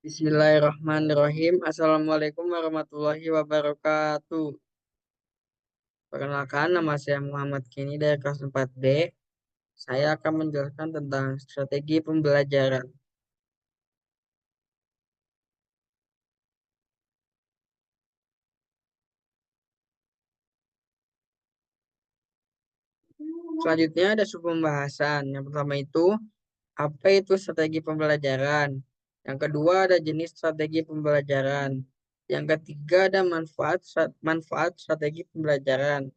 Bismillahirrahmanirrahim. Assalamualaikum warahmatullahi wabarakatuh. Perkenalkan, nama saya Muhammad Kini dari kelas 4B. Saya akan menjelaskan tentang strategi pembelajaran. Selanjutnya ada pembahasan. Yang pertama itu, apa itu strategi pembelajaran? Yang kedua ada jenis strategi pembelajaran. Yang ketiga ada manfaat strategi pembelajaran.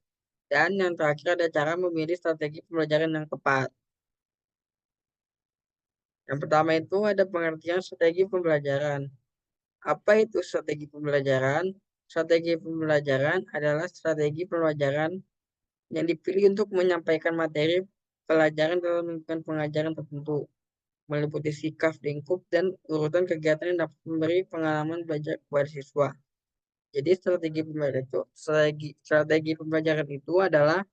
Dan yang terakhir ada cara memilih strategi pembelajaran yang tepat. Yang pertama itu ada pengertian strategi pembelajaran. Apa itu strategi pembelajaran? Strategi pembelajaran adalah strategi pembelajaran yang dipilih untuk menyampaikan materi pelajaran dalam lingkungan pengajaran tertentu, meliputi sikap, lingkup, dan urutan kegiatan yang dapat memberi pengalaman belajar kepada siswa. Jadi strategi pembelajaran itu adalah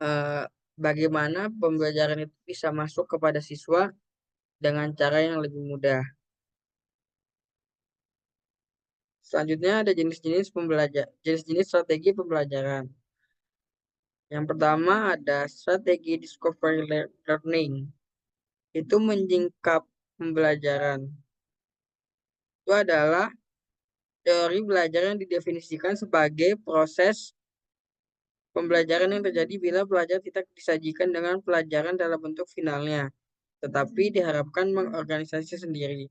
eh, bagaimana pembelajaran itu bisa masuk kepada siswa dengan cara yang lebih mudah. Selanjutnya ada jenis-jenis strategi pembelajaran. Yang pertama ada strategi discovery learning. Itu menyingkap pembelajaran. Itu adalah teori belajar yang didefinisikan sebagai proses pembelajaran yang terjadi bila pelajar tidak disajikan dengan pelajaran dalam bentuk finalnya, tetapi diharapkan mengorganisasi sendiri.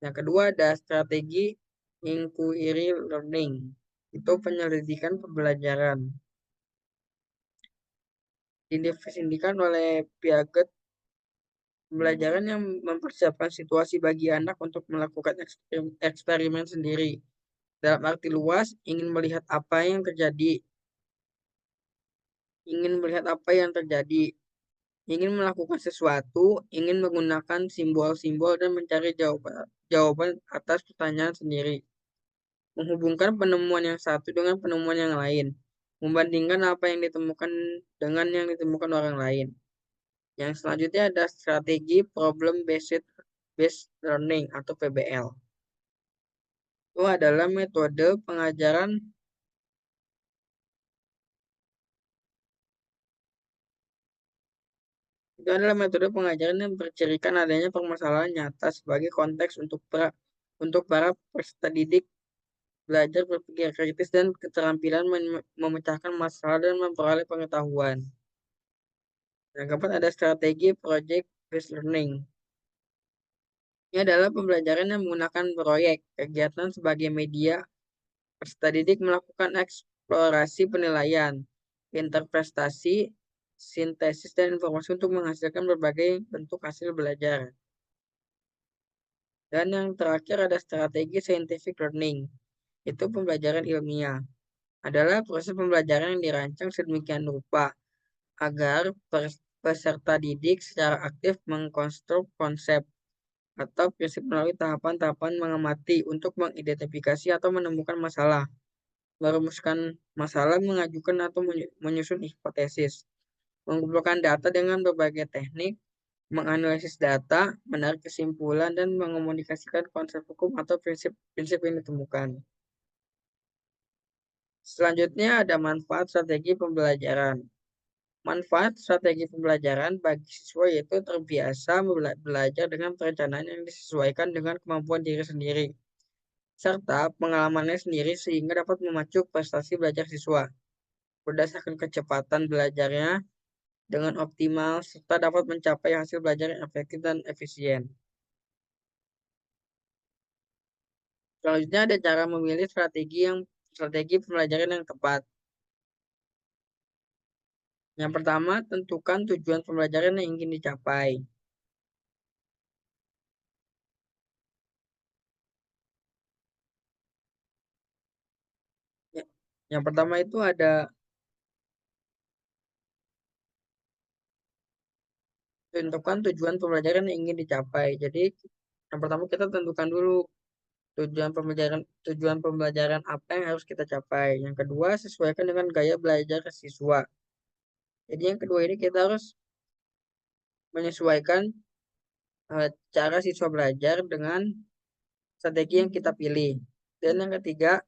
Yang kedua ada strategi inquiry learning. Itu penyelidikan pembelajaran. Didefinisikan oleh Piaget, pembelajaran yang mempersiapkan situasi bagi anak untuk melakukan eksperimen sendiri. Dalam arti luas, ingin melihat apa yang terjadi, ingin melakukan sesuatu, ingin menggunakan simbol-simbol dan mencari jawaban atas pertanyaan sendiri. Menghubungkan penemuan yang satu dengan penemuan yang lain. Membandingkan apa yang ditemukan dengan yang ditemukan orang lain. Yang selanjutnya ada strategi based learning atau PBL. Itu adalah metode pengajaran yang bercirikan adanya permasalahan nyata sebagai konteks untuk para peserta didik belajar berpikir kritis dan keterampilan memecahkan masalah dan memperoleh pengetahuan. Yang keempat ada strategi project based learning. Ini adalah pembelajaran yang menggunakan proyek, kegiatan sebagai media. Peserta didik melakukan eksplorasi penilaian, interpretasi, sintesis, dan informasi untuk menghasilkan berbagai bentuk hasil belajar. Dan yang terakhir ada strategi scientific learning. Itu pembelajaran ilmiah. Adalah proses pembelajaran yang dirancang sedemikian rupa agar peserta didik secara aktif mengkonstruk konsep atau prinsip melalui tahapan-tahapan mengamati untuk mengidentifikasi atau menemukan masalah, merumuskan masalah, mengajukan atau menyusun hipotesis, mengumpulkan data dengan berbagai teknik, menganalisis data, menarik kesimpulan, dan mengomunikasikan konsep hukum atau prinsip-prinsip yang ditemukan. Selanjutnya ada manfaat strategi pembelajaran. Manfaat strategi pembelajaran bagi siswa yaitu terbiasa belajar dengan perencanaan yang disesuaikan dengan kemampuan diri sendiri, serta pengalamannya sendiri sehingga dapat memacu prestasi belajar siswa berdasarkan kecepatan belajarnya dengan optimal serta dapat mencapai hasil belajar yang efektif dan efisien. Selanjutnya ada cara memilih strategi pembelajaran yang tepat. Yang pertama, tentukan tujuan pembelajaran yang ingin dicapai. Ya, yang pertama itu ada tentukan tujuan pembelajaran yang ingin dicapai. Jadi, yang pertama kita tentukan dulu tujuan pembelajaran apa yang harus kita capai. Yang kedua, sesuaikan dengan gaya belajar siswa. Jadi yang kedua ini kita harus menyesuaikan cara siswa belajar dengan strategi yang kita pilih. Dan yang ketiga,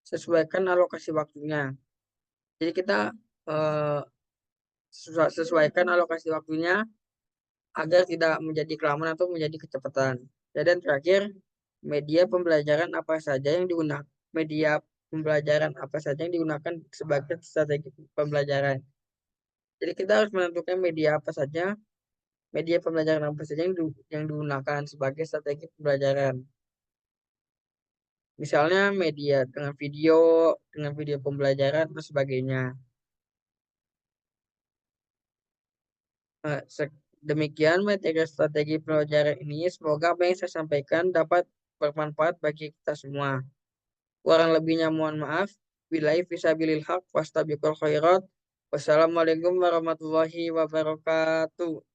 sesuaikan alokasi waktunya. Jadi kita eh, sesuaikan alokasi waktunya agar tidak menjadi kelamaan atau menjadi kecepatan. Dan terakhir, media pembelajaran apa saja yang digunakan media pembelajaran apa saja yang digunakan sebagai strategi pembelajaran. Jadi kita harus menentukan media pembelajaran apa saja yang digunakan sebagai strategi pembelajaran. Misalnya media dengan video pembelajaran dan sebagainya. Demikian materi strategi pembelajaran ini. Semoga apa yang saya sampaikan dapat bermanfaat bagi kita semua. Kurang lebihnya mohon maaf. Billahi fisabilil haq wastabiqul khairat. Wassalamualaikum warahmatullahi wabarakatuh.